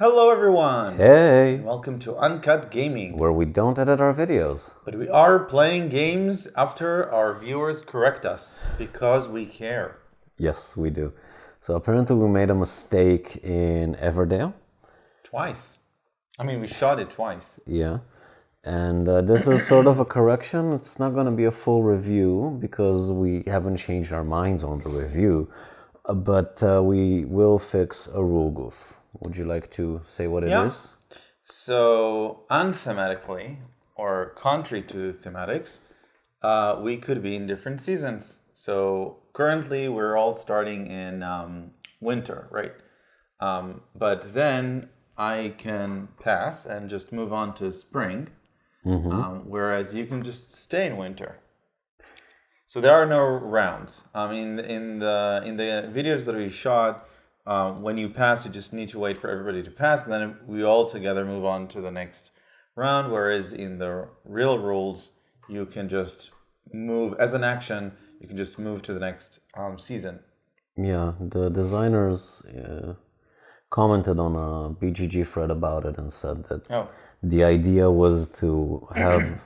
Hello everyone! Hey! And welcome to Uncut Gaming, Where we don't edit our videos. but we are playing games after our viewers correct us, because we care. Yes, we do. So apparently we made a mistake in Everdell. Twice. I mean, we shot it twice. Yeah. And this is sort of a correction. It's not going to be a full review because we haven't changed our minds on the review. But we will fix a rule goof. Would you like to say what it is? So, unthematically, or contrary to thematics, we could be in different seasons. So, currently we're all starting in winter, right? But then I can pass and just move on to spring, whereas you can just stay in winter. So there are no rounds. In the videos that we shot, when you pass, you just need to wait for everybody to pass, and then we all together move on to the next round. Whereas in the real rules, you can just move as an action. You can just move to the next season. Yeah, the designers commented on a BGG thread about it and said that the idea was to have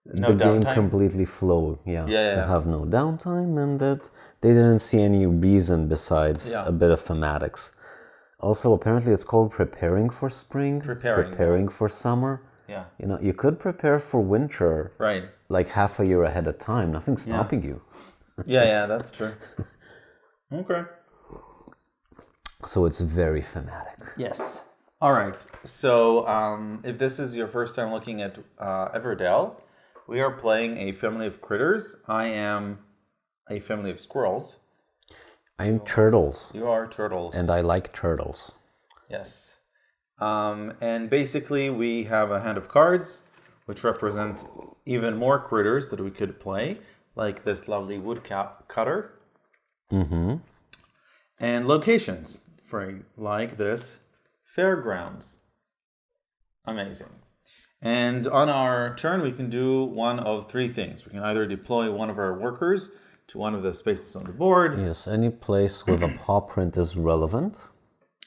the game completely flow. To have no downtime, and that they didn't see any reason besides a bit of thematics. Also, apparently it's called preparing for spring, preparing for summer. Yeah. You know, you could prepare for winter, right? Like half a year ahead of time. Nothing's stopping you. Yeah, that's true. Okay. So it's very thematic. Yes. All right. So if this is your first time looking at Everdell, we are playing a family of critters. I am a family of squirrels. I am turtles. You are turtles. And I like turtles. Yes. And basically we have a hand of cards, which represent even more critters that we could play, like this lovely woodcutter. And locations, like this fairgrounds. Amazing. And on our turn, we can do one of three things. We can either deploy one of our workers to one of the spaces on the board. Yes, any place with a paw print is relevant.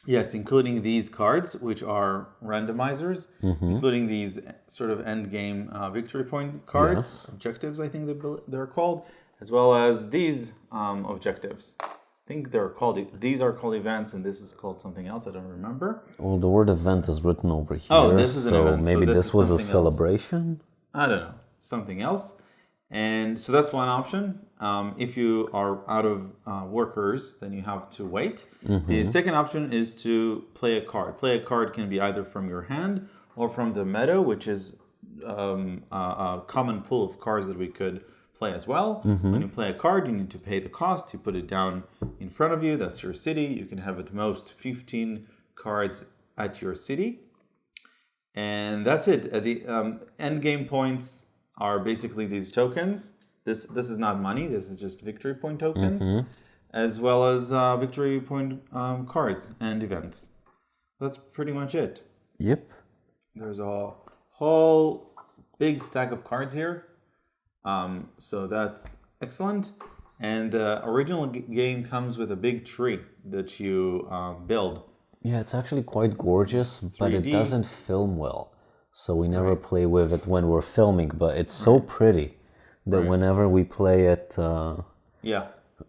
Yes, including these cards, which are randomizers, including these sort of end game victory point cards, objectives, I think they're called, as well as these objectives. I think these are called events, and this is called something else. I don't remember. Well, the word event is written over here. Oh, this is an event. Maybe this was a celebration? I don't know. Something else. And so that's one option. If you are out of workers, then you have to wait. The second option is to play a card. Play a card can be either from your hand or from the meadow, which is a common pool of cards that we could play as well. When you play a card, you need to pay the cost. You put it down in front of you. That's your city. You can have at most 15 cards at your city. And that's it. The end game points are basically these tokens. This is not money. This is just victory point tokens, as well as victory point cards and events. That's pretty much it. Yep. There's a whole big stack of cards here. So that's excellent. And the original game comes with a big tree that you build. Yeah, it's actually quite gorgeous, but it doesn't film well. So we never play with it when we're filming, but it's so pretty that whenever we play it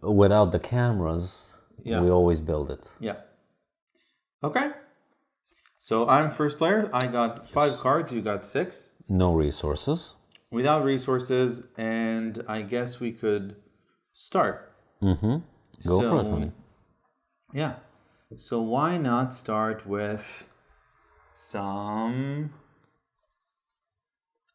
without the cameras, we always build it. Yeah. Okay. So I'm first player. I got 5 cards. You got 6. No resources. Without resources, and I guess we could start. Go for it, honey. Yeah. So why not start with some...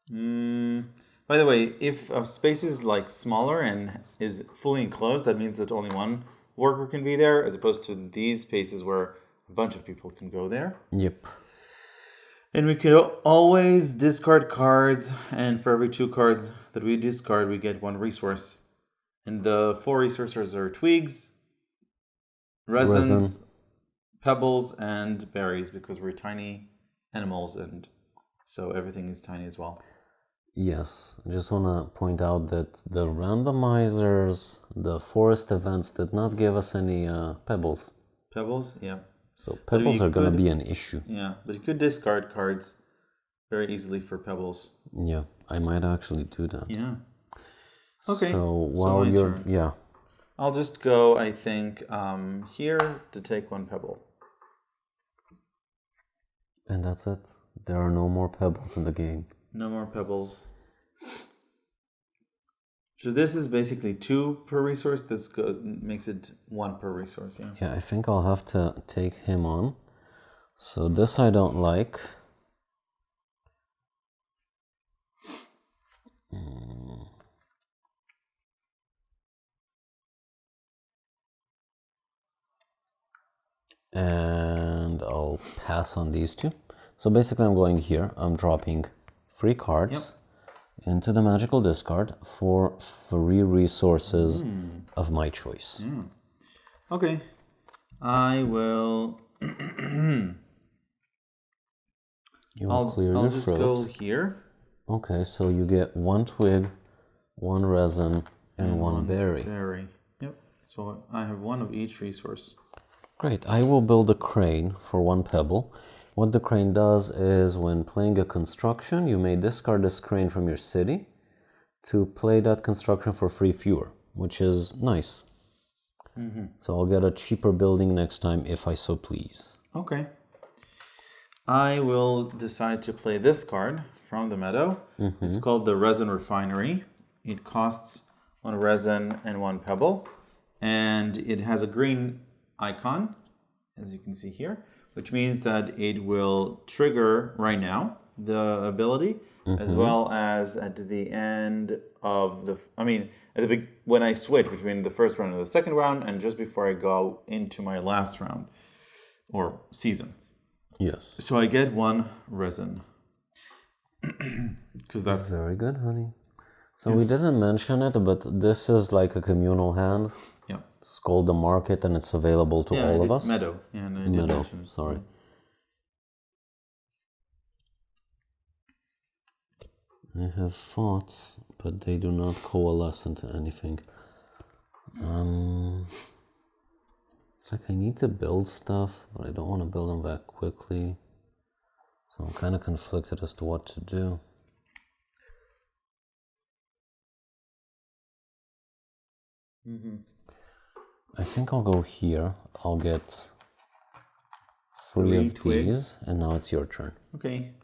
By the way, if a space is like smaller and is fully enclosed, that means that only one worker can be there, as opposed to these spaces where a bunch of people can go there. Yep. And we could always discard cards, and for every 2 cards that we discard, we get 1 resource. And the 4 resources are twigs, resins, pebbles, and berries, because we're tiny animals, and so everything is tiny as well. Yes, I just want to point out that the randomizers, the forest events, did not give us any pebbles. Pebbles, yeah. So pebbles are going to be an issue. Yeah, but you could discard cards very easily for pebbles. Yeah, I might actually do that. Yeah. Okay. So while you're... turn. Yeah. I'll just go, I think, here to take one pebble. And that's it. There are no more pebbles in the game. No more pebbles. So this is basically 2 per resource. This makes it 1 per resource, yeah. Yeah, I think I'll have to take him on. So this I don't like. And I'll pass on these 2. So basically I'm going here. I'm dropping 3 cards into the magical discard for 3 resources of my choice. Okay. I will... I'll clear your just fruit. go here. Okay, so you get 1 twig, 1 resin, and 1 berry. Yep. So I have 1 of each resource. Great. I will build a crane for 1 pebble. What the crane does is when playing a construction, you may discard this crane from your city to play that construction for 3 fewer, which is nice. So I'll get a cheaper building next time if I so please. Okay. I will decide to play this card from the meadow. It's called the Resin Refinery. It costs 1 resin and 1 pebble. And it has a green icon, as you can see here, which means that it will trigger right now the ability, as well as at the end of the, when I switch between the first round and the second round, and just before I go into my last round or season. Yes. So I get 1 resin. Because that's very good, honey. So we didn't mention it, but this is like a communal hand. Yeah. It's called the market, and it's available to all of us. Meadow. Yeah, and I did Meadow. mention it. Sorry. I have thoughts, but they do not coalesce into anything. It's like I need to build stuff, but I don't want to build them that quickly. So I'm kind of conflicted as to what to do. I think I'll go here. I'll get 3 of these, and now it's your turn. Okay.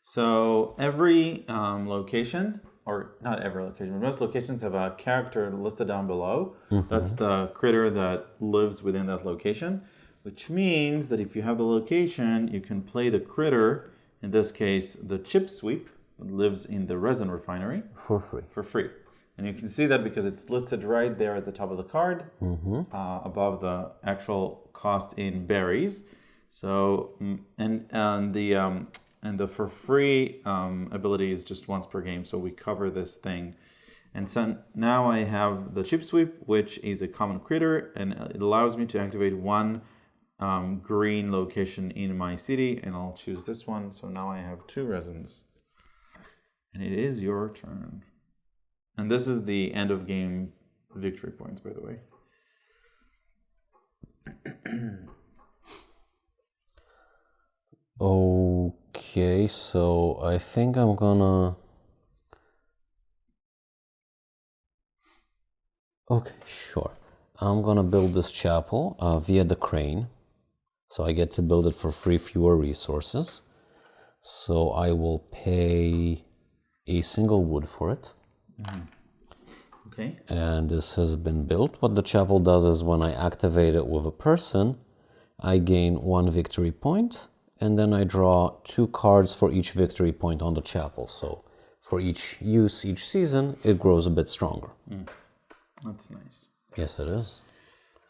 So every location, or not every location, but most locations have a character listed down below. That's the critter that lives within that location, which means that if you have the location, you can play the critter, in this case, the chip sweep, that lives in the resin refinery. For free. For free. And you can see that because it's listed right there at the top of the card, above the actual cost in berries. So, and the for free ability is just once per game, so we cover this thing. And so now I have the chip sweep, which is a common critter, and it allows me to activate 1 green location in my city, and I'll choose this one. So now I have 2 resins. And it is your turn. And this is the end of game victory points, by the way. Okay, so I think I'm gonna... Okay, sure. I'm gonna build this chapel via the crane. So I get to build it for 3 fewer resources. So I will pay a single wood for it. Okay. And this has been built. What the chapel does is when I activate it with a person, I gain 1 victory point, and then I draw 2 cards for each victory point on the chapel. So for each use each season, it grows a bit stronger. That's nice. Yes, it is.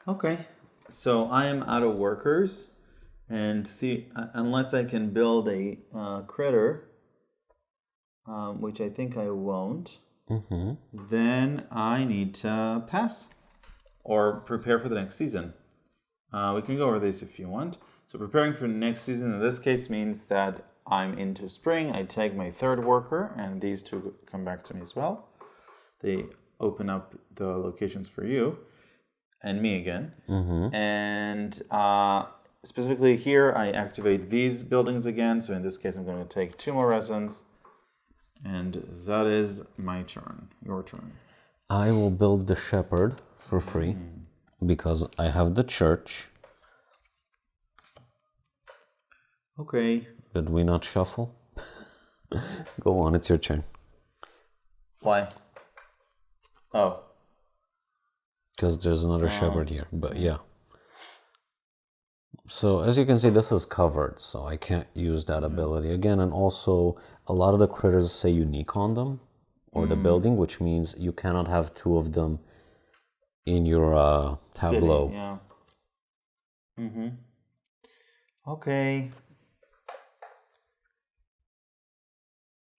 Okay. So I am out of workers, and see, unless I can build a critter, which I think I won't, then I need to pass or prepare for the next season. We can go over this if you want. So preparing for the next season in this case means that I'm into spring. I take my 3rd worker, and these 2 come back to me as well. They open up the locations for you and me again. And specifically here, I activate these buildings again. So in this case, I'm going to take 2 more residents. And that is my turn. Your turn. I will build the shepherd for free because I have the church. Okay. Did we not shuffle? Go on, it's your turn. Why? Oh. Because there's another shepherd here, but yeah. So as you can see, this is covered, so I can't use that ability again. And also, a lot of the critters say unique on them, or the building, which means you cannot have 2 of them in your tableau. City, yeah. Mm-hmm. Okay.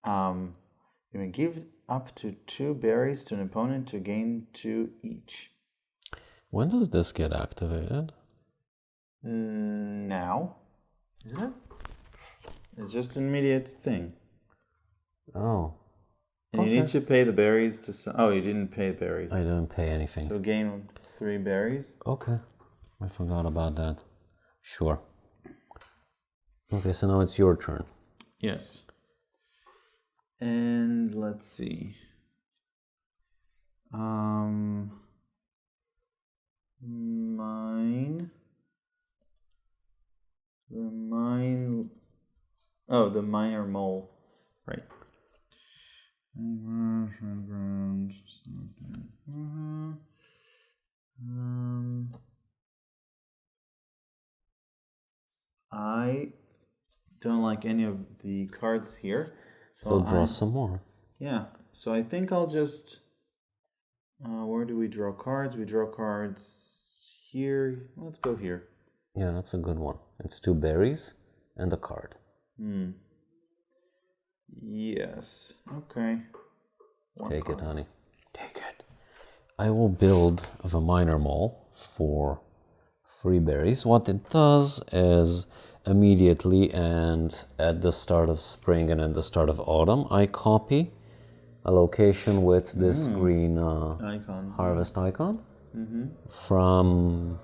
You may give up to 2 berries to an opponent to gain 2 each. When does this get activated? Now. Isn't it? It's just an immediate thing. Oh. And you need to pay the berries to... Oh, you didn't pay berries. I didn't pay anything. So gain 3 berries. Okay. I forgot about that. Sure. Okay, so now it's your turn. Yes. And let's see. Mine. Oh, the minor mole. Right. I don't like any of the cards here. So draw some more. Yeah. So I think I'll just... where do we draw cards? We draw cards here. Let's go here. Yeah, that's a good one. It's 2 berries and a card. Yes. Okay. Take it, honey. Take it. I will build the minor mole for 3 berries. What it does is immediately and at the start of spring and at the start of autumn, I copy a location with this green icon. harvest icon from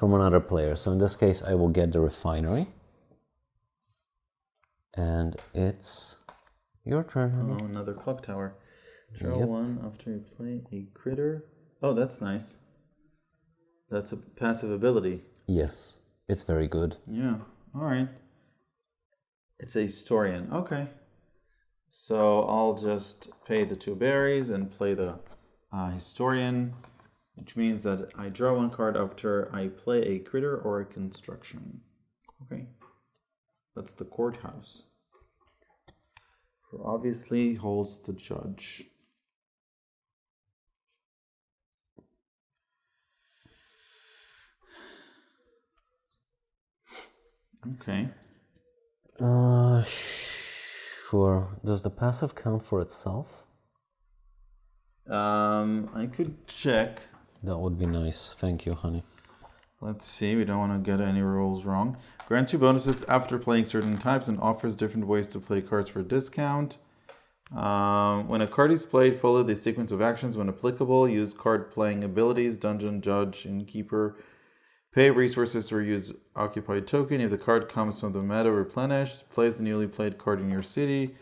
another player. So in this case, I will get the refinery. And it's your turn, honey. Oh, another clock tower. Draw 1 after you play a critter. Oh, that's nice. That's a passive ability. Yes, it's very good. Yeah, all right. It's a historian. Okay. So I'll just pay the 2 berries and play the historian, which means that I draw 1 card after I play a critter or a construction. Okay. That's the courthouse. Who obviously holds the judge. Okay. Sure. Does the passive count for itself? I could check. That would be nice. Thank you, honey. Let's see, we don't want to get any rules wrong. Grants you bonuses after playing certain types and offers different ways to play cards for discount. When a card is played, follow the sequence of actions when applicable. Use card playing abilities, dungeon, judge, innkeeper. Pay resources or use occupied token. If the card comes from the meta, replenished. Place the newly played card in your city.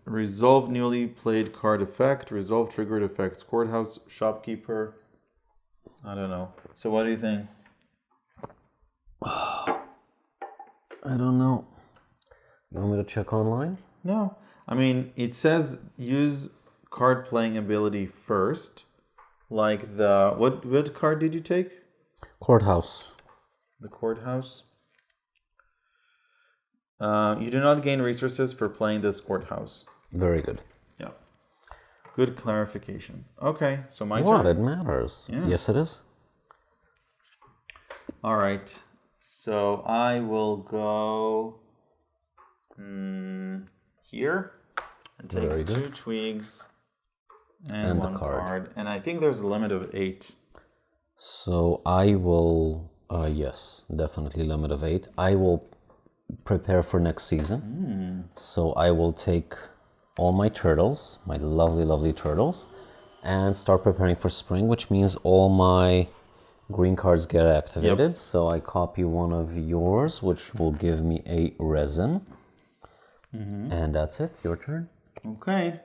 Resolve newly played card effect. Resolve triggered effects. Courthouse, shopkeeper. I don't know. So what do you think? I don't know. You want me to check online? No. I mean, it says use card playing ability first. Like the... What card did you take? Courthouse. The courthouse. You do not gain resources for playing this courthouse. Very good. Yeah. Good clarification. Okay, so my What? turn. It matters. Yeah. Yes, it is. All right. So I will go here and take 2 twigs and 1 card. And I think there's a limit of 8. So I will, yes, definitely limit of 8. I will prepare for next season. So I will take all my turtles, my lovely, lovely turtles, and start preparing for spring, which means all my green cards get activated. So I copy one of yours, which will give me a resin. And that's it. Your turn. Okay.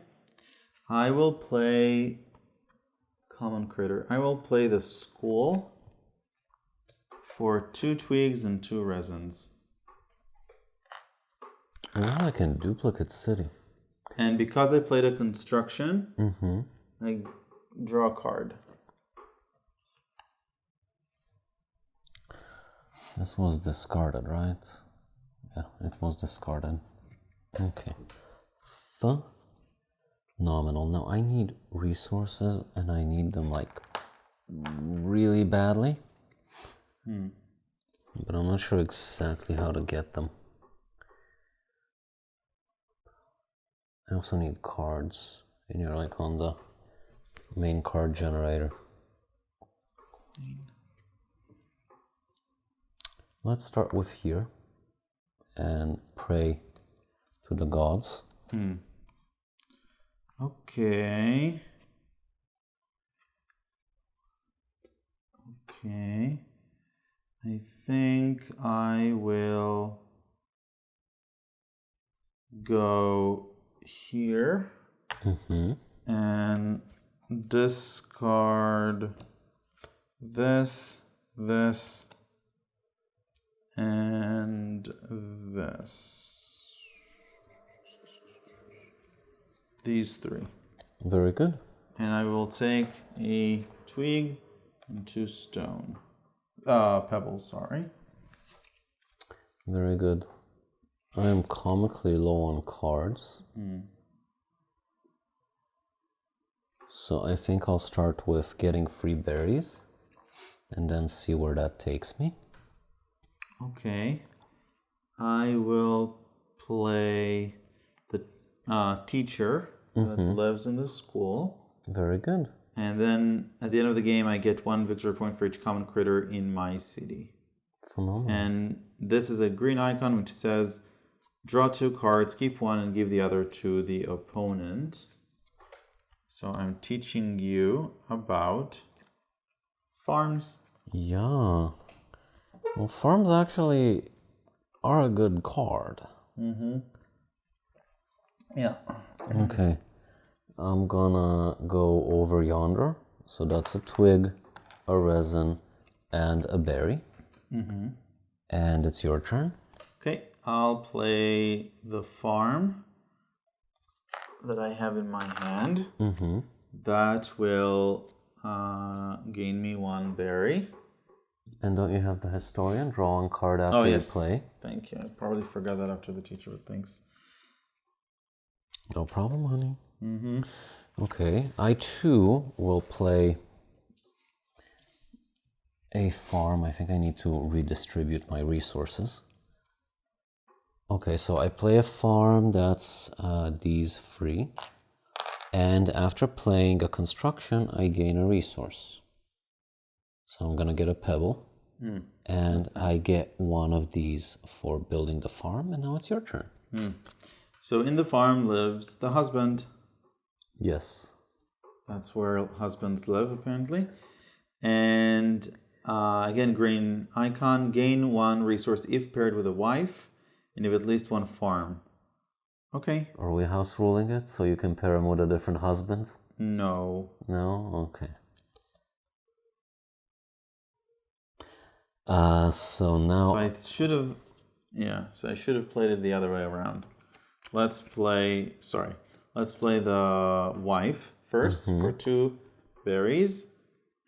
I will play common critter. I will play the school for 2 twigs and 2 resins. Well, I can duplicate city. And because I played a construction, I draw a card. This was discarded, right? Yeah, it was discarded. Okay. Phenomenal. Now I need resources, and I need them like really badly. But I'm not sure exactly how to get them. I also need cards, and you're like on the main card generator. Let's start with here and pray to the gods. Okay. Okay. I think I will go here and discard this, this, and this. These 3. Very good. And I will take a twig and 2 stone. Pebbles, sorry. Very good. I am comically low on cards. So I think I'll start with getting free berries and then see where that takes me. Okay. I will play the teacher that lives in the school. Very good. And then at the end of the game, I get 1 victory point for each common critter in my city. Phenomenal. And this is a green icon which says, draw 2 cards, keep 1, and give the other to the opponent. So I'm teaching you about farms. Yeah. Well, farms actually are a good card. Yeah. Okay. I'm gonna go over yonder. So that's a twig, a resin, and a berry. And it's your turn. Okay, I'll play the farm that I have in my hand. That will gain me 1 berry. And don't you have the historian? Draw one card after you play. Thank you. I probably forgot that after the teacher, but thanks. No problem, honey. Okay, I too will play a farm. I think I need to redistribute my resources. Okay, so I play a farm that's these 3. And after playing a construction, I gain a resource. So I'm gonna get a pebble. And I get 1 of these for building the farm, and now it's your turn. So in the farm lives the husband. Yes. That's where husbands live, apparently. And again, green icon, gain 1 resource if paired with a wife, and if at least 1 farm. Okay. Are we house ruling it so you can pair him with a different husband? No. No? Okay. So now... So I should have... Yeah, so I should have played it the other way around. Let's play the wife first for 2 berries.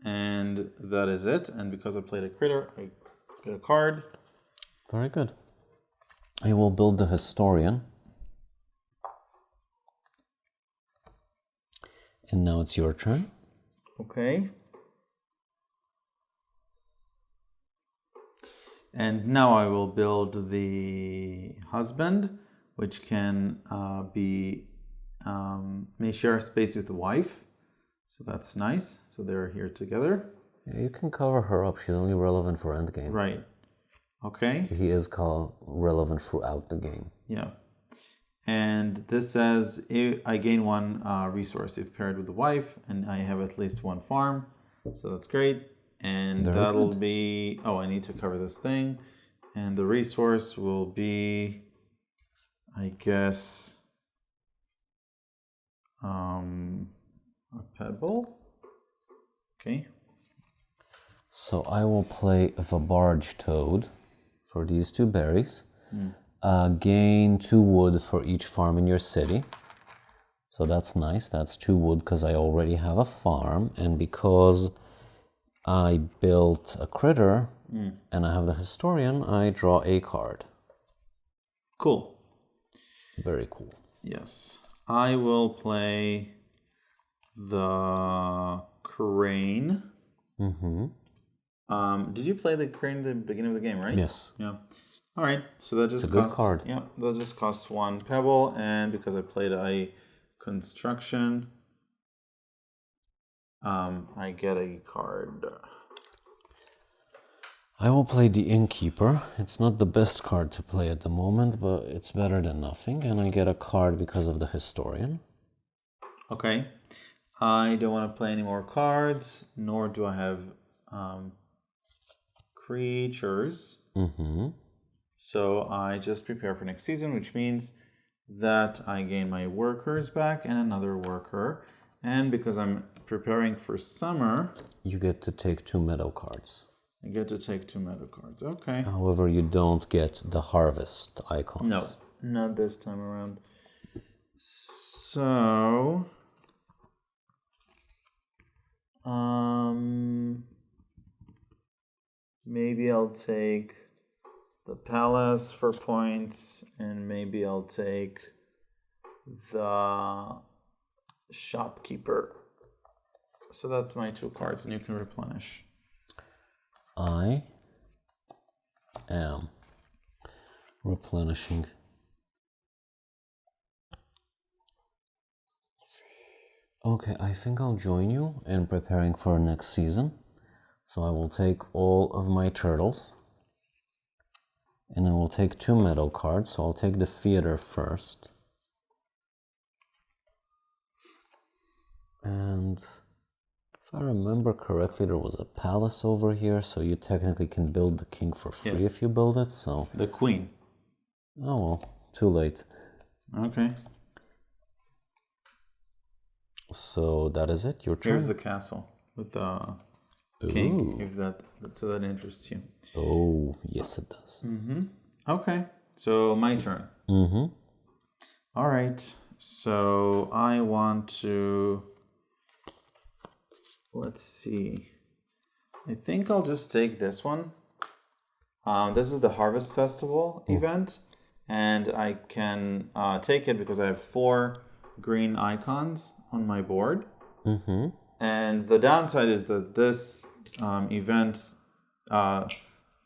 And that is it. And because I played a critter, I get a card. Very good. I will build the historian. And now it's your turn. Okay. And now I will build the husband, which can may share space with the wife. So that's nice. So they're here together. Yeah, you can cover her up. She's only relevant for endgame. Right. Okay. He is relevant throughout the game. Yeah. And this says I gain 1 resource if paired with the wife, and I have at least 1 farm. So that's great. And Very that'll good. be... Oh, I need to cover this thing. And the resource will be, I guess, a pebble. Okay. So I will play the barge toad for these 2 berries. Gain 2 wood for each farm in your city. So that's nice. That's 2 wood because I already have a farm. And because I built a critter and I have the historian, I draw a card. Cool. Very cool. Yes. I will play the crane. Did you play the crane at the beginning of the game, right? Yes. Yeah. All right. So that just It's a good card. Yeah, that just costs 1 pebble, and because I played a construction, I get a card. I will play the innkeeper. It's not the best card to play at the moment, but it's better than nothing. And I get a card because of the historian. Okay. I don't want to play any more cards, nor do I have creatures. So I just prepare for next season, which means that I gain my workers back and another worker. And because I'm preparing for summer, You get to take 2 meadow cards. I get to take 2 meadow cards. Okay. However, you don't get the harvest icons. No, not this time around. So, maybe I'll take the palace for points, and maybe I'll take the shopkeeper. So that's my 2 cards, and you can replenish. I am replenishing. Okay, I think I'll join you in preparing for next season. So I will take all of my turtles. And I will take 2 meadow cards. So I'll take the theater first. And if I remember correctly, there was a palace over here. So you technically can build the king for free if you build it. So the queen. Oh well, too late. Okay. So that is it. Your turn. Here's the castle with the king. If that interests you. Oh yes, it does. Okay. So my turn. All right. So I want to. Let's see. I think I'll just take this one. This is the Harvest Festival event, and I can take it because I have 4 green icons on my board. And the downside is that this event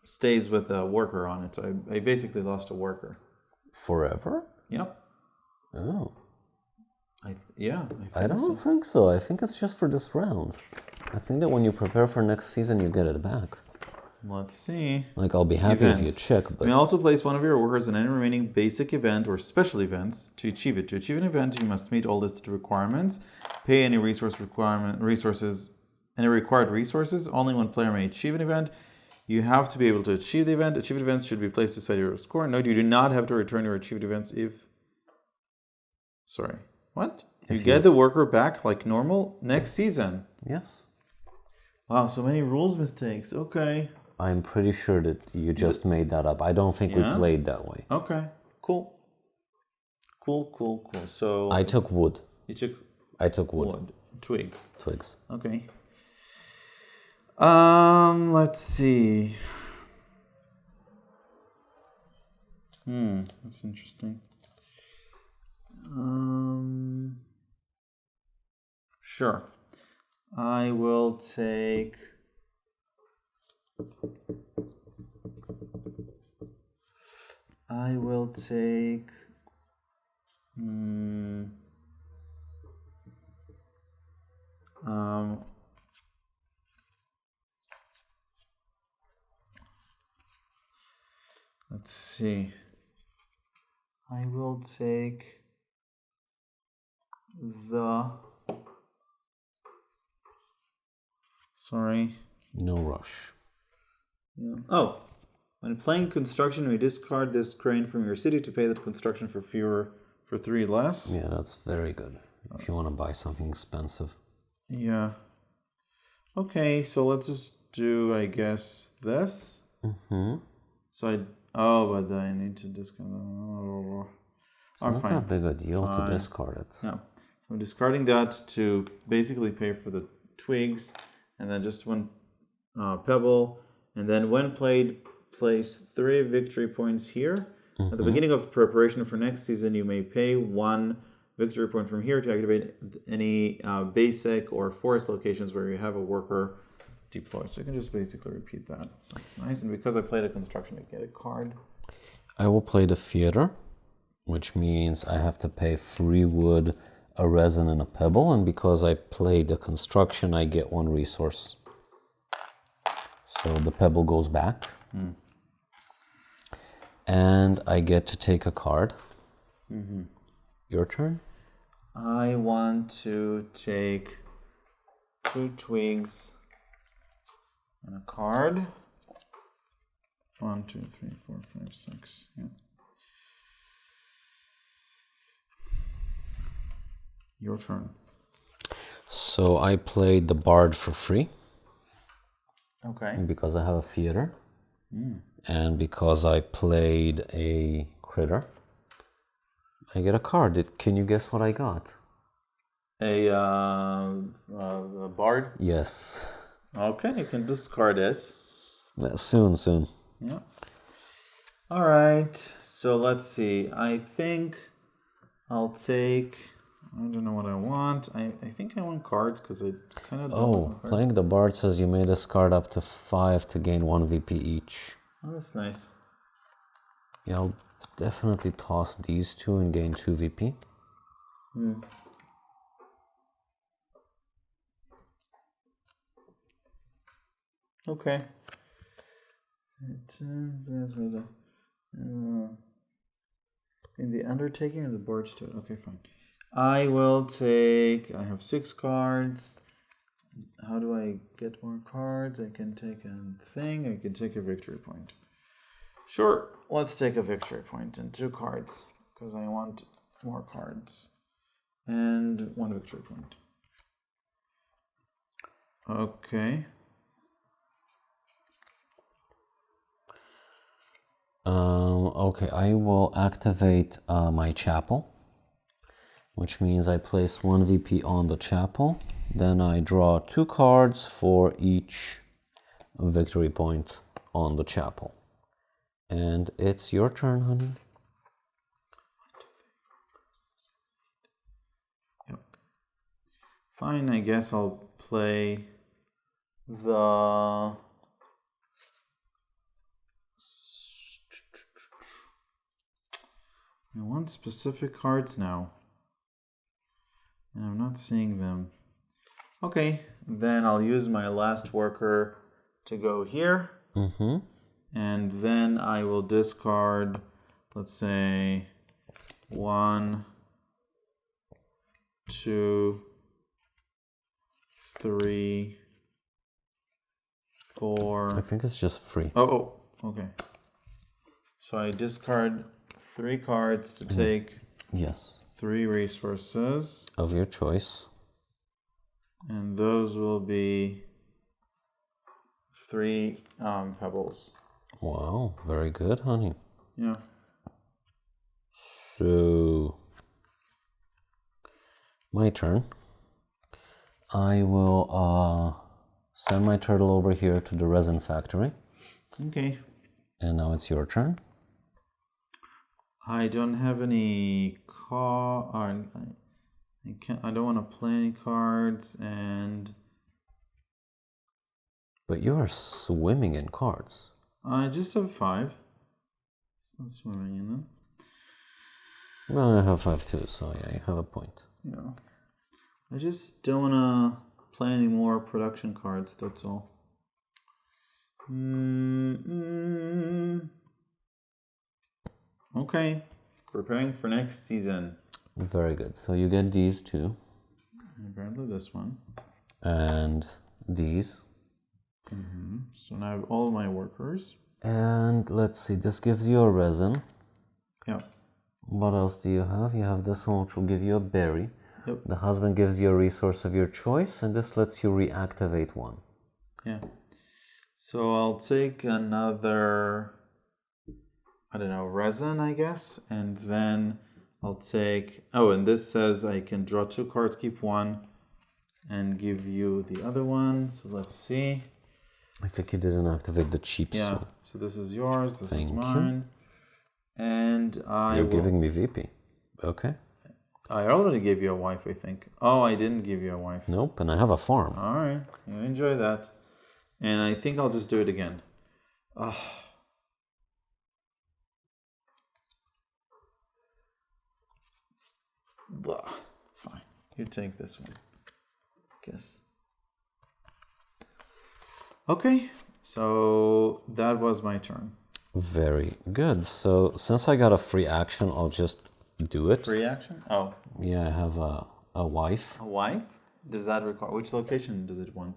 stays with a worker on it. So I basically lost a worker. Forever? Yep. Oh. I don't think so. I think it's just for this round. I think that when you prepare for next season, you get it back. Let's see. Like, I'll be happy if you check, but... You may also place one of your workers in any remaining basic event or special events to achieve it. To achieve an event, you must meet all listed requirements, pay any required resources. Only one player may achieve an event. You have to be able to achieve the event. Achieved events should be placed beside your score. Note, you do not have to return your achieved events if... Sorry. What? You get the worker back like normal next season. Yes. Wow, so many rules mistakes. Okay. I'm pretty sure that you just made that up. I don't think we played that way. Okay. Cool. Cool. So I took wood. I took wood. Twigs. Okay. Let's see. That's interesting. Sure. I will take... let's see. I will take the... Sorry. No rush. Yeah. Oh, when playing construction, we discard this crane from your city to pay the construction for 3 less. Yeah, that's very good. If you want to buy something expensive. Yeah. Okay, so let's just do, I guess, this. So but I need to discard. It's not that big a deal to discard it. No. I'm discarding that to basically pay for the twigs, and then just one pebble. And then when played, place 3 victory points here. At the beginning of preparation for next season, you may pay 1 victory point from here to activate any basic or forest locations where you have a worker deployed. So you can just basically repeat that. That's nice. And because I played a construction, I get a card. I will play the theater, which means I have to pay 3 wood, a resin, and a pebble. And because I played the construction, I get 1 resource. So the pebble goes back. And I get to take a card. Your turn? I want to take 2 twigs and a card. 1, 2, 3, 4, 5, 6. Yeah. Your turn. So I played the bard for free. Okay. Because I have a theater. And because I played a critter, I get a card. Can you guess what I got? A bard? Yes. Okay, you can discard it. Soon. Yeah. All right. So let's see. I think I'll take. I don't know what I want. I think I want cards because I kind of. Playing the bard says you may discard up to 5 to gain 1 VP each. Oh, that's nice. Yeah, I'll definitely toss these 2 and gain 2 VP. Okay. In the undertaking of the boards too. Okay, fine. I will take. I have 6 cards. How do I get more cards? I can take a thing. I can take a victory point. Sure, let's take a victory point and 2 cards because I want more cards. And 1 victory point. Okay. Okay, I will activate my chapel, which means I place 1 VP on the chapel. Then I draw 2 cards for each victory point on the chapel. And it's your turn, honey. Yep. Fine, I guess I'll play the... I want specific cards now. And I'm not seeing them. Okay, then I'll use my last worker to go here. And then I will discard, let's say, 1, 2, 3, 4. I think it's just free. Oh, okay. So I discard 3 cards to take 3 resources. Of your choice. And those will be 3 pebbles. Wow, very good, honey. Yeah. So, my turn. I will send my turtle over here to the resin factory. Okay. And now it's your turn. I don't have any I don't want to play any cards, and but you are swimming in cards. I just have 5. It's not swimming in them. Well, I have 5 too, so yeah, you have a point. Yeah. I just don't want to play any more production cards, that's all. Okay. Preparing for next season. Very good. So you get these 2. And apparently this one. And these. So now I have all my workers. And let's see, this gives you a resin. Yeah. What else do you have? You have this one, which will give you a berry. Yep. The husband gives you a resource of your choice, and this lets you reactivate one. Yeah. So I'll take another, I don't know, resin, I guess. And then I'll take, and this says I can draw 2 cards, keep 1, and give you the other one. So let's see. I think you didn't activate the cheap Yeah. suit. So this is yours, this is Thank mine. And You're giving me VP. Okay. I already gave you a wife, I think. Oh, I didn't give you a wife. Nope, and I have a farm. All right. You enjoy that. And I think I'll just do it again. Fine. You take this one. Guess. Okay. So that was my turn. Very good. So since I got a free action, I'll just do it. Free action? Oh. Yeah, I have a wife. A wife? Does that require... Which location does it want?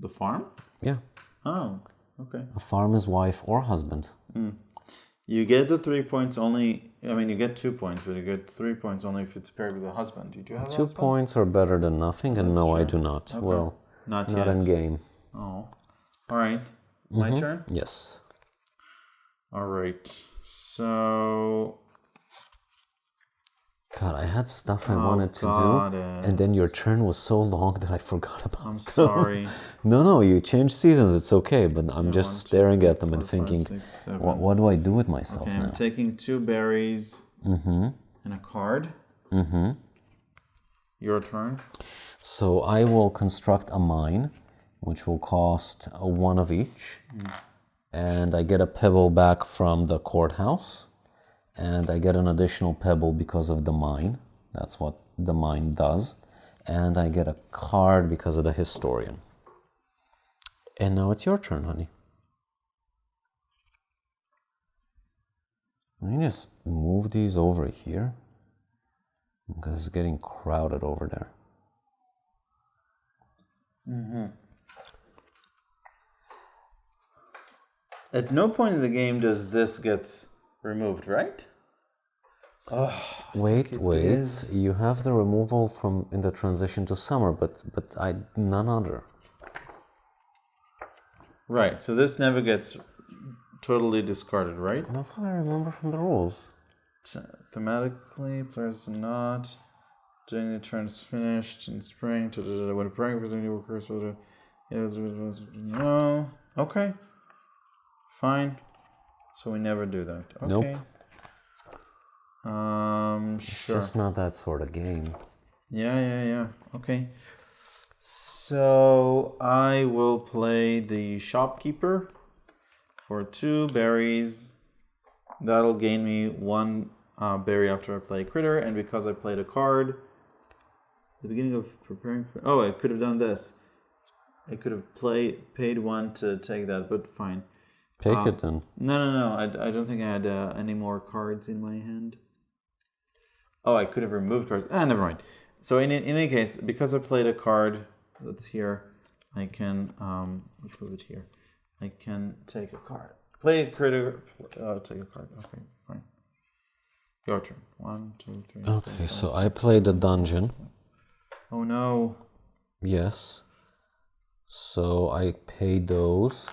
The farm? Yeah. Oh, okay. A farm is wife or husband. You get the 3 points only... I mean, you get 2 points, but you get 3 points only if it's paired with a husband. Did you have a 2 husband? points are better than nothing, and no, I do not. Okay. Well, not in game. Oh. All right. My turn? Yes. All right. So... God, I had stuff I wanted to do, and then your turn was so long that I forgot about I'm sorry. No, you changed seasons, it's okay, but I'm just staring at them and thinking, what do I do with myself now? I'm taking 2 berries and a card. Your turn. So I will construct a mine, which will cost 1 of each, and I get a pebble back from the courthouse. And I get an additional pebble because of the mine. That's what the mine does. And I get a card because of the historian. And now it's your turn, honey. Let me just move these over here, because it's getting crowded over there. At no point in the game does this get removed, right? Wait. You have the removal from in the transition to summer, but none other. Right. So this never gets totally discarded, right? That's what I remember from the rules. Thematically, players do not. During the turn is finished in spring. When a praying for the new workers, no. Okay. Fine. So we never do that. Okay. Nope. Sure. It's just not that sort of game. Yeah. Okay. So I will play the shopkeeper for 2 berries. That'll gain me 1 berry after I play critter, and because I played a card, the beginning of preparing for... Oh, I could have done this. I could have paid 1 to take that, but fine. Take it then. No. I don't think I had any more cards in my hand. Oh, I could have removed cards. Never mind. So in any case, because I played a card that's here, I can let's move it here. I can take a card. Play a critter. Take a card. Okay, fine. Your turn. 1, 2, 3. Okay, 4, 5, so 6, I played the dungeon. Oh no. Yes. So I pay those.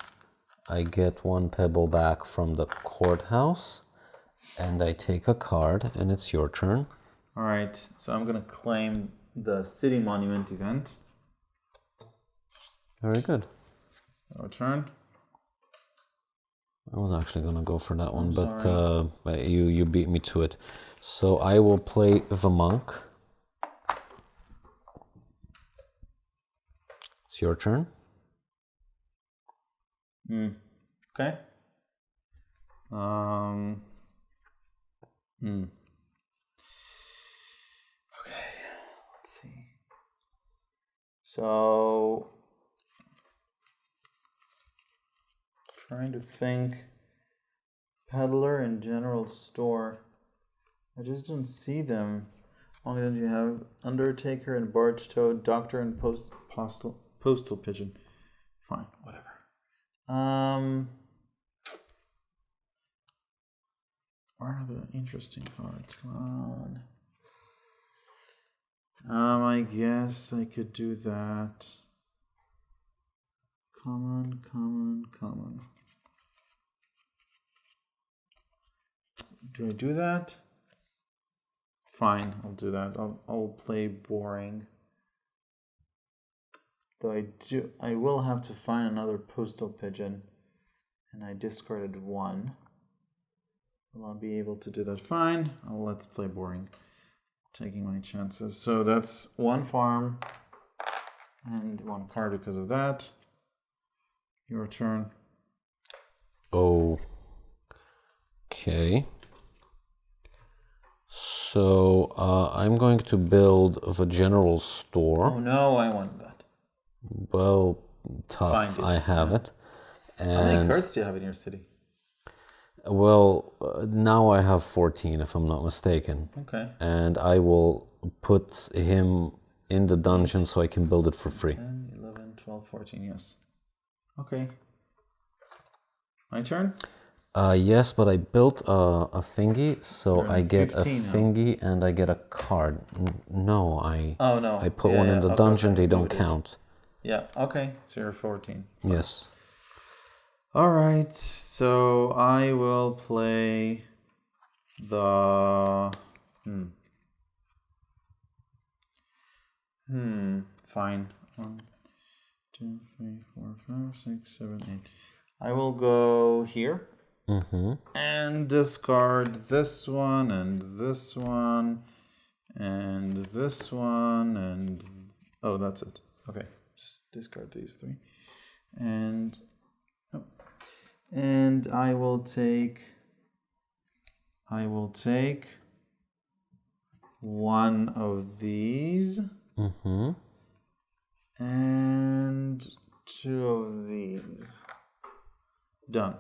I get 1 pebble back from the courthouse, and I take a card, and it's your turn. All right, so I'm gonna claim the city monument event. Very good. Your turn. I was actually gonna go for that one, but you beat me to it. So I will play the monk. It's your turn. Okay. Okay, let's see. So, trying to think. Peddler and general store. I just don't see them. Only then you have Undertaker and Barge Toad, Doctor and postal pigeon. Fine, whatever. Where are the interesting cards? Come on. I guess I could do that. Common. Do I do that? Fine, I'll do that. I'll play boring. Though I will have to find another postal pigeon, and I discarded one. Will I be able to do that? Fine. Let's play boring. Taking my chances. So that's one farm and one card because of that. Your turn. Okay. So I'm going to build the general store. Oh no, I want that. Well, tough. I have it. And how many cards do you have in your city? Well, now I have 14, if I'm not mistaken. Okay. And I will put him in the dungeon so I can build it for free. 10, 11, 12, 14, yes. Okay. My turn? Yes, but I built a thingy, so I get a 15 now. thingy and I get a card. No, I put Yeah, one in the dungeon, okay. they don't count. Yeah, okay. So you're 14. Yes. All right, so I will play the... Fine. 1, 2, 3, 4, 5, 6, 7, 8. I will go here. And discard this one, and this one, and this one, and... Oh, that's it. Okay, just discard these three. And I will take one of these and two of these. Done.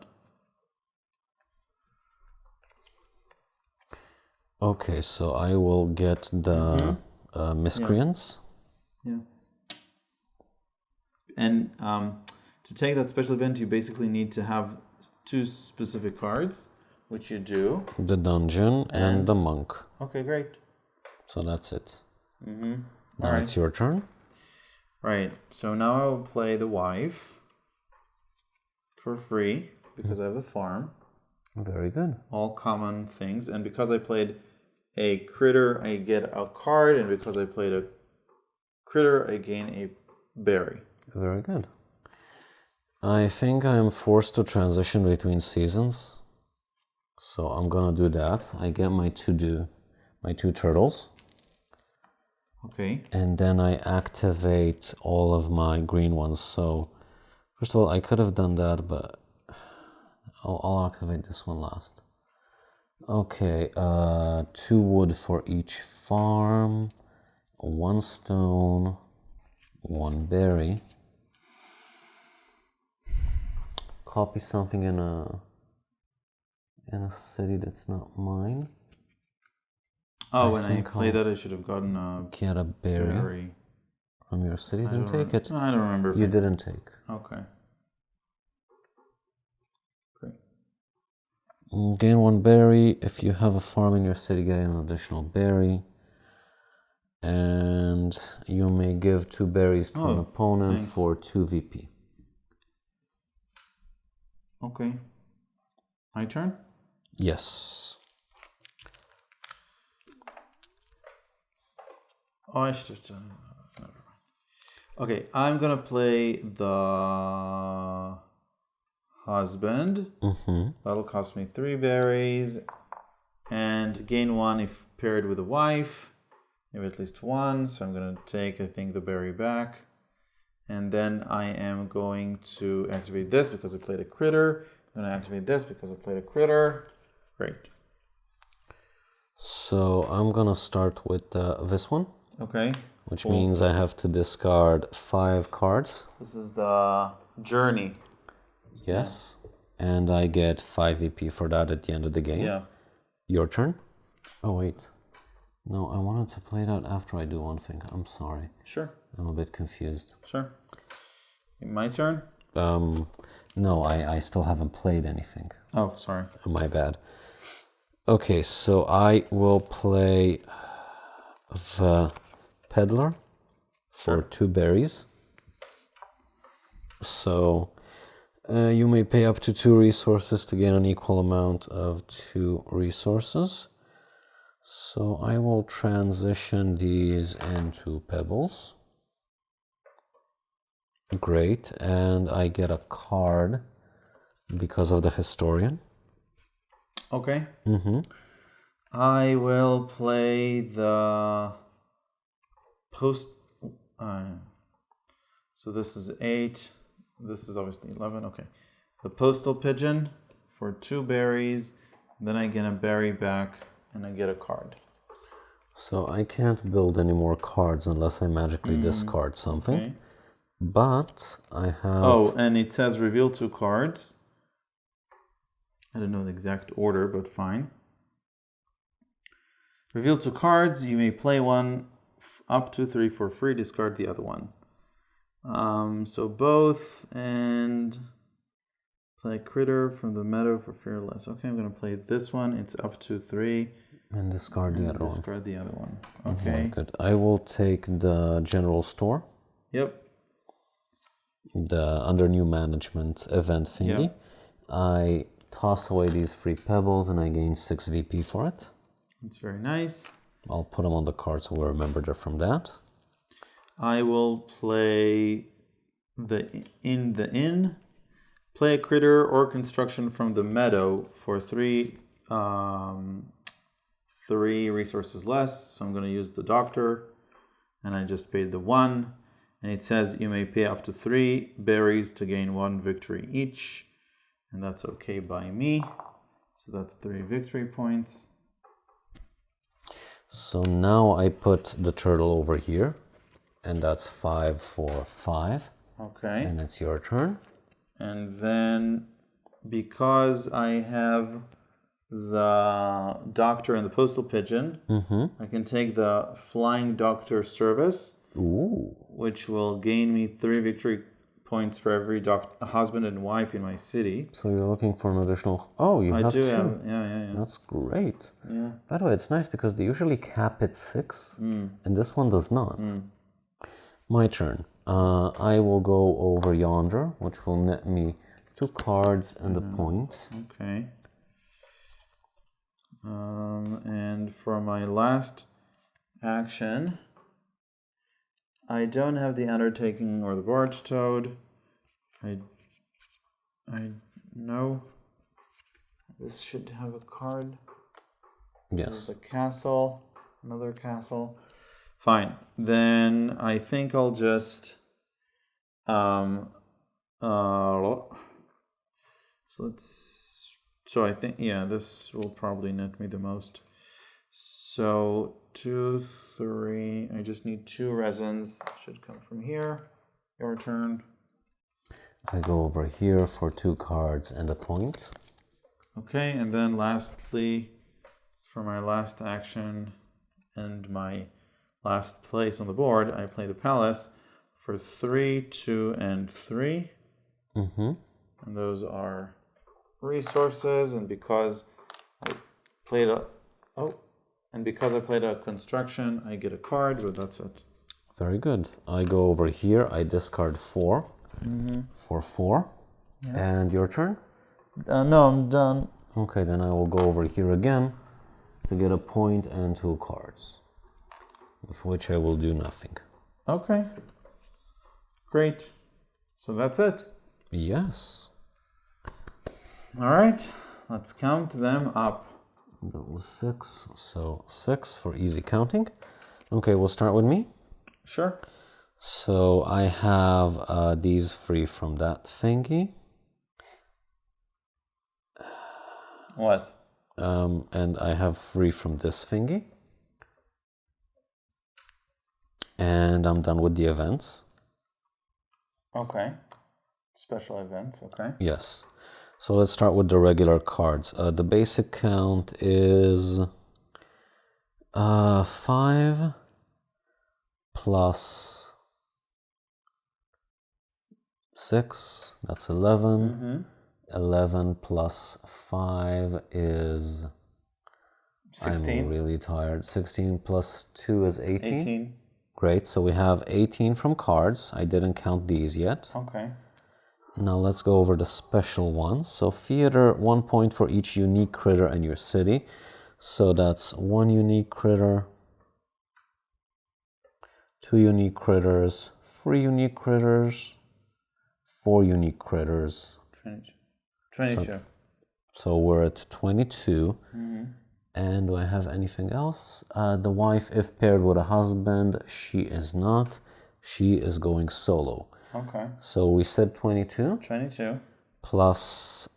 Okay, so I will get the miscreants. Yeah. And to take that special event, you basically need to have two specific cards, which you do. The dungeon and the monk. Okay, great. So that's it. Now Alright. it's your turn. Right. So now I will play the wife for free because I have the farm. Very good. All common things. And because I played a critter, I get a card. And because I played a critter, I gain a berry. Very good. I think I'm forced to transition between seasons. So I'm gonna do that. I get my two turtles. Okay. And then I activate all of my green ones. So first of all, I could have done that, but I'll activate this one last. Okay, 2 wood for each farm, 1 stone, 1 berry. Copy something in a city that's not mine. Oh, when I played that, I should have gotten a get a berry from your city. Didn't take it. No, I don't remember. You didn't take. Okay. Great. Gain 1 berry. If you have a farm in your city, get an additional berry. And you may give 2 berries to an opponent for 2 VP. Okay. My turn? Yes. Oh, I should have done... Never mind. Okay, I'm going to play the husband. That'll cost me 3 berries. And gain 1 if paired with a wife. Maybe at least 1. So I'm going to take, I think, the berry back. And then I am going to activate this because I played a critter. I'm going to activate this because I played a critter. Great. So I'm going to start with this one. Okay. Which means I have to discard 5 cards. This is the journey. Yes. Yeah. And I get 5 VP for that at the end of the game. Yeah. Your turn? Oh, wait. No, I wanted to play that after I do one thing. I'm sorry. Sure. I'm a bit confused. Sure. My turn? No, I still haven't played anything. Oh, sorry. My bad. Okay, so I will play the peddler for 2 berries. So you may pay up to 2 resources to gain an equal amount of 2 resources. So I will transition these into pebbles. Great, and I get a card because of the historian. Okay. I will play the post. So this is 8. This is obviously 11. Okay. The postal pigeon for 2 berries. Then I get a berry back and I get a card. So I can't build any more cards unless I magically discard something. Okay. But I have... Oh, and it says reveal 2 cards. I don't know the exact order, but fine. Reveal 2 cards. You may play one up to 3 for free. Discard the other one. So both, and play critter from the meadow for fearless. Okay, I'm going to play this one. It's up to 3. And discard the other one. Discard the other one. Okay. Good. I will take the general store. Yep. The under new management event thingy. Yep. I toss away these 3 pebbles and I gain 6 VP for it. It's very nice. I'll put them on the card so we'll remember they're from that. I will play the inn. Play a critter or construction from the meadow for 3 resources less. So I'm going to use the doctor, and I just paid the 1. And it says you may pay up to 3 berries to gain 1 victory each, and that's okay by me. So that's 3 victory points. So now I put the turtle over here, and that's 5 for 5. Okay. And it's your turn. And then because I have the doctor and the postal pigeon, I can take the flying doctor service, which will gain me 3 victory points for every husband and wife in my city. So you're looking for an additional... Oh, you have 2. Yeah. That's great. Yeah. By the way, it's nice because they usually cap at 6, and this one does not. My turn. I will go over yonder, which will net me 2 cards and a point. Okay. And for my last action, I don't have the undertaking or the barge toad. I know this should have a card. Yes. This is the castle, another castle. Fine. Then I think I'll just so I think, yeah, this will probably net me the most. So 2, 3, I just need 2 resins. Should come from here. Your turn. I go over here for 2 cards and a point. Okay, and then lastly, for my last action and my last place on the board, I play the palace for 3, 2, and 3. And those are resources, and because I played a construction, I get a card, but that's it. Very good. I go over here, I discard 4 for 4. Yeah. And your turn? No, I'm done. Okay, then I will go over here again to get a point and 2 cards, with which I will do nothing. Okay. Great. So that's it. Yes. All right. Let's count them up. That was 6. So 6 for easy counting. Okay, we'll start with me. Sure. So I have these 3 from that thingy. What? And I have 3 from this thingy. And I'm done with the events. Okay. Special events, okay. Yes. So let's start with the regular cards. The basic count is 5 plus 6, that's 11. 11 plus 5 is... 16. I'm really tired. 16 plus 2 is 18. 18. Great, so we have 18 from cards. I didn't count these yet. Okay. Now let's go over the special ones. So theater, 1 point for each unique critter in your city. So that's 1 unique critter, 2 unique critters, 3 unique critters, 4 unique critters. 22. So we're at 22. And do I have anything else? The wife, if paired with a husband, she is not. She is going solo. Okay. So we said 22. 22. Plus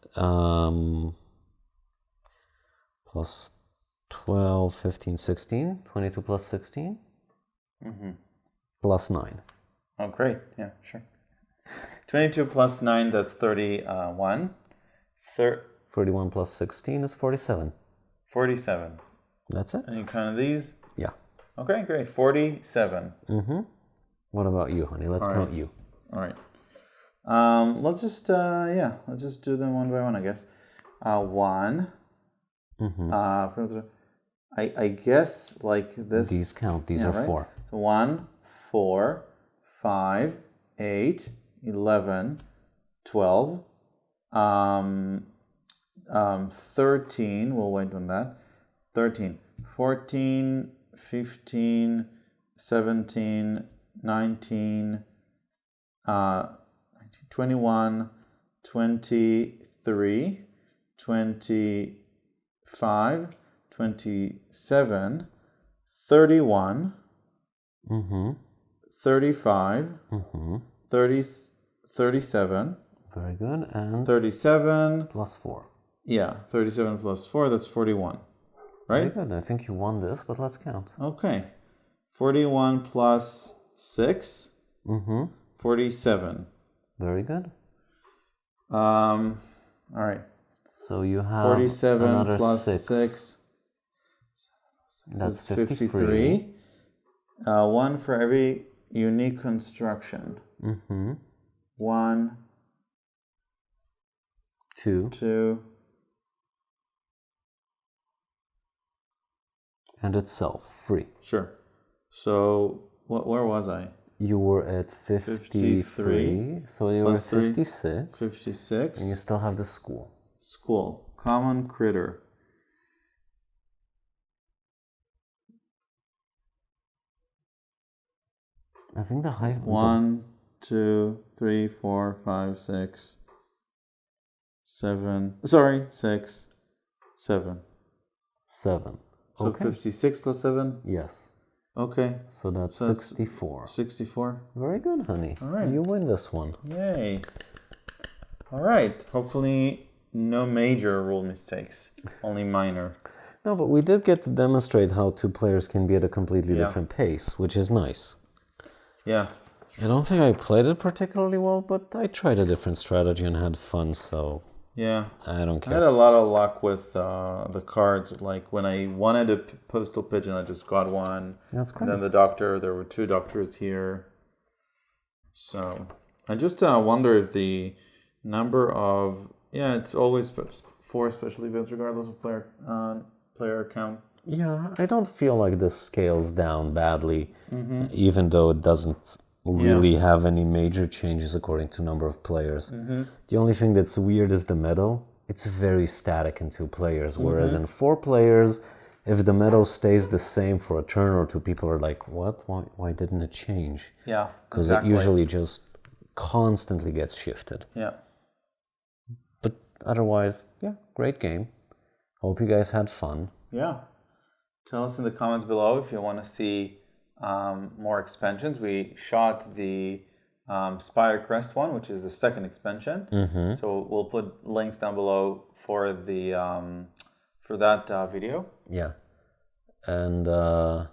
12, 15, 16. 22 plus 16. Plus 9. Oh, great. Yeah, sure. 22 plus 9, that's 31. 31 plus 16 is 47. 47. That's it? Any kind of these? Yeah. Okay, great. 47. What about you, honey? Let's count you. All right. Let's just let's just do them one by one, I guess. 1. I guess like this. These count. These are right? 4. So 1, 4, 5, 8, 11, 12, 13. We'll wait on that. 13, 14, 15, 17, 19, 21, 23, 25, 27, 31, 35, 37. Very good. And 37. plus 4. Yeah, 37 plus 4, that's 41. Right? Very good. I think you won this, but let's count. Okay. 41 plus 6. 47. Very good. All right. So you have 47 another plus 6. 6. That's 53. 1 for every unique construction. 1, 2. 2. And itself, 3. Sure. So, where was I? You were at 53. So you were at 56. 56. And you still have the school. School. Common critter. I think the high... 1, 2, 3, 4, 5, 6, 7. Sorry, 6, 7. 7. So Okay. 56 plus 7? Yes. Okay. So that's 64. 64. Very good, honey. All right. You win this one. Yay. All right. Hopefully no major rule mistakes, only minor. No, but we did get to demonstrate how 2 players can be at a completely different pace, which is nice. Yeah. I don't think I played it particularly well, but I tried a different strategy and had fun, so Yeah. I don't I care. had a lot of luck with the cards. Like when I wanted a postal pigeon, I just got one. That's great. And then the doctor, there were 2 doctors here. So I just wonder if the number of, it's always 4 special events regardless of player count. Yeah, I don't feel like this scales down badly, even though it doesn't really have any major changes according to number of players. The only thing that's weird is the meadow. It's very static in 2 players, whereas in 4 players, if the meadow stays the same for a turn or 2, people are like, what? Why didn't it change? Yeah, Because it usually just constantly gets shifted. Yeah. But otherwise, great game. Hope you guys had fun. Yeah. Tell us in the comments below if you want to see more expansions. We shot the Spire Crest one, which is the 2nd expansion. So we'll put links down below for the for that video. Yeah. And I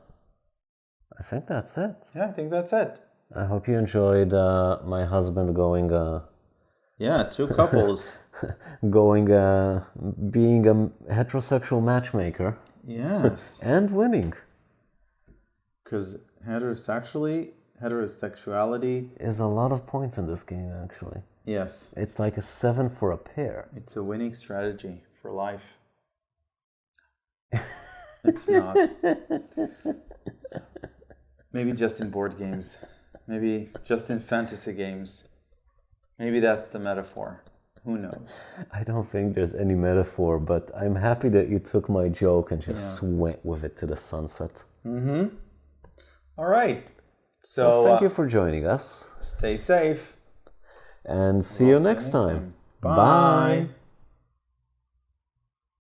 think that's it. Yeah, I think that's it. I hope you enjoyed my husband going... 2 couples. being a heterosexual matchmaker. Yes. And winning. Because heterosexually, heterosexuality. There's a lot of points in this game, actually. Yes. It's like a 7 for a pair. It's a winning strategy for life. It's not. Maybe just in board games. Maybe just in fantasy games. Maybe that's the metaphor. Who knows? I don't think there's any metaphor, but I'm happy that you took my joke and just went with it to the sunset. Mm-hmm. All right. So thank you for joining us. Stay safe. And see you next time. Bye.